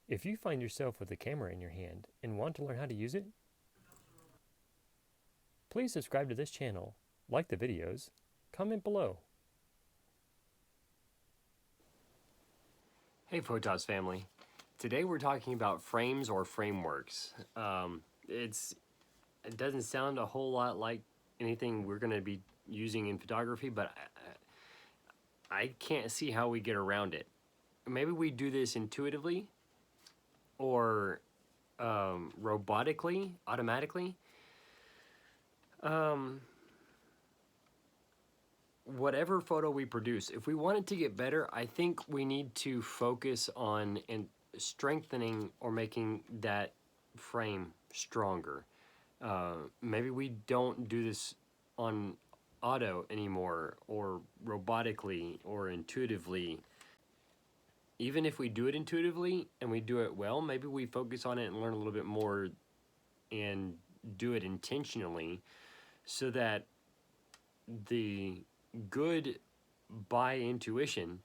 If you find yourself with a camera in your hand and want to learn how to use it, please subscribe to this channel, like the videos, comment below. Hey Photos family, today we're talking about frames or frameworks. It doesn't sound a whole lot like anything we're going to be using in photography, but I can't see how we get around it. Maybe we do this intuitively or robotically, automatically. Whatever photo we produce, if we want it to get better, I think we need to focus on strengthening or making that frame stronger. Maybe we don't do this on auto anymore or robotically or intuitively. Even if we do it intuitively and we do it well, maybe we focus on it and learn a little bit more and do it intentionally so that the good by intuition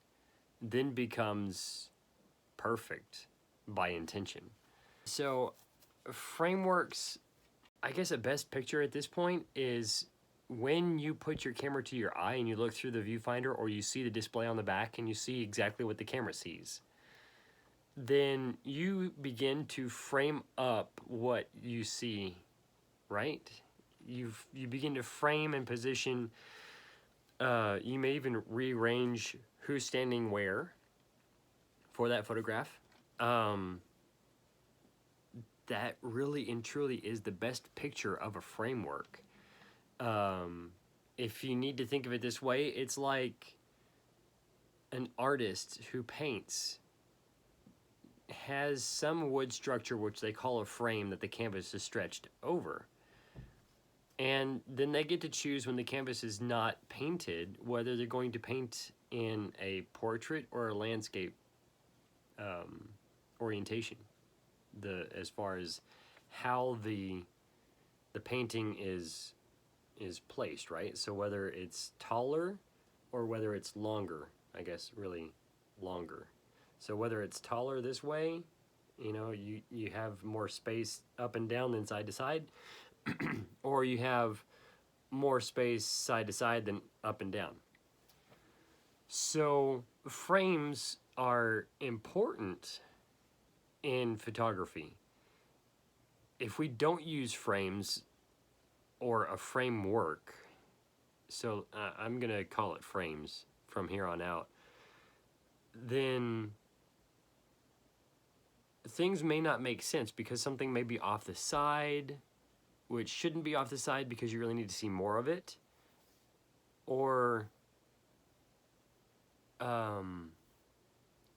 then becomes perfect by intention. So frameworks, I guess a best picture at this point is when you put your camera to your eye and you look through the viewfinder or you see the display on the back and you see exactly what the camera sees, then you begin to frame up what you see, right? You begin to frame and position. You may even rearrange who's standing where for that photograph. That really and truly is the best picture of a framework. If you need to think of it this way, it's like an artist who paints has some wood structure which they call a frame that the canvas is stretched over. And then they get to choose when the canvas is not painted whether they're going to paint in a portrait or a landscape orientation. As far as how the painting is placed, right? So whether it's taller or whether it's longer, I guess really longer. So whether it's taller this way, you know, you have more space up and down than side to side, or you have more space side to side than up and down. So frames are important in photography. If we don't use frames or a framework, so I'm gonna call it frames from here on out, then things may not make sense because something may be off the side, which shouldn't be off the side because you really need to see more of it, or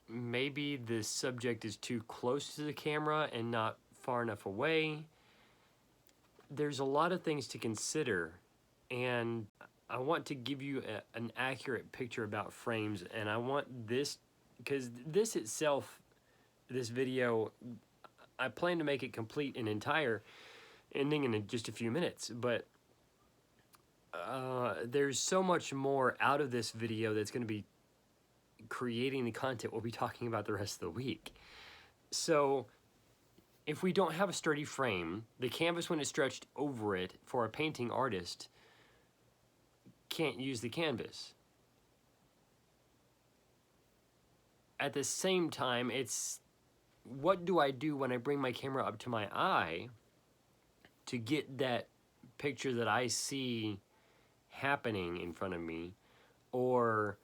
maybe the subject is too close to the camera and not far enough away. There's a lot of things to consider, and I want to give you an accurate picture about frames, and I want this, because this itself, this video, I plan to make it complete and entire, ending in just a few minutes, but there's so much more out of this video that's going to be creating the content we'll be talking about the rest of the week. So if we don't have a sturdy frame, the canvas when it's stretched over it for a painting artist can't use the canvas. At the same time, it's what do I do when I bring my camera up to my eye to get that picture that I see happening in front of me, or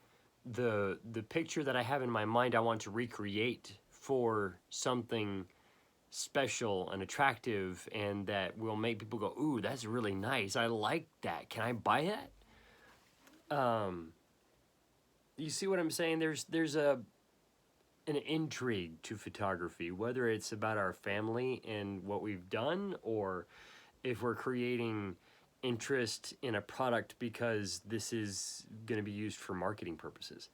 the picture that I have in my mind I want to recreate for something special and attractive and that will make people go, ooh, that's really nice, I like that, can I buy that? You see what I'm saying? There's an intrigue to photography, whether it's about our family and what we've done, or if we're creating interest in a product because this is going to be used for marketing purposes.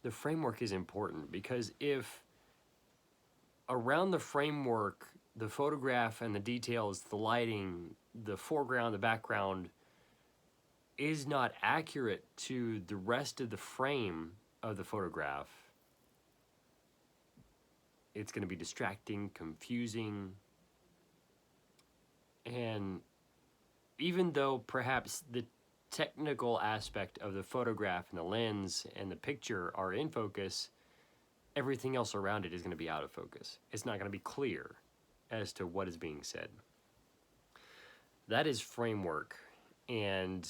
The framework is important because if around the framework, the photograph and the details, the lighting, the foreground, the background is not accurate to the rest of the frame of the photograph, It's going to be distracting, confusing, and even though perhaps the technical aspect of the photograph and the lens and the picture are in focus, everything else around it is going to be out of focus. It's not going to be clear as to what is being said. That is framework, and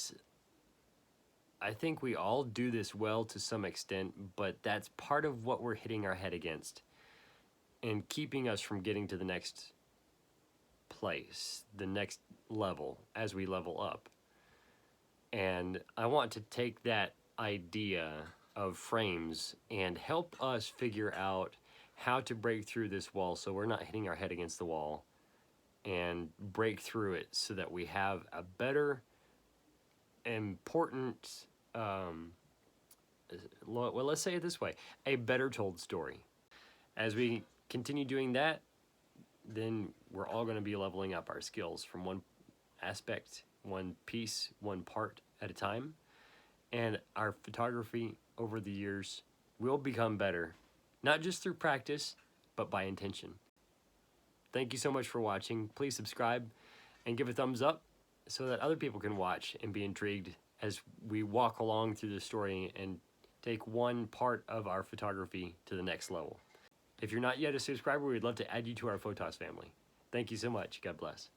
I think we all do this well to some extent, but that's part of what we're hitting our head against and keeping us from getting to the next place, the next level as we level up. And I want to take that idea of frames and help us figure out how to break through this wall so we're not hitting our head against the wall, and break through it so that we have a better, important, well, let's say it this way, a better told story. As we continue doing that, then we're all going to be leveling up our skills from one aspect, one piece, one part at a time. And our photography over the years will become better, not just through practice, but by intention. Thank you so much for watching. Please subscribe and give a thumbs up so that other people can watch and be intrigued as we walk along through the story and take one part of our photography to the next level. If you're not yet a subscriber, we'd love to add you to our Photos family. Thank you so much. God bless.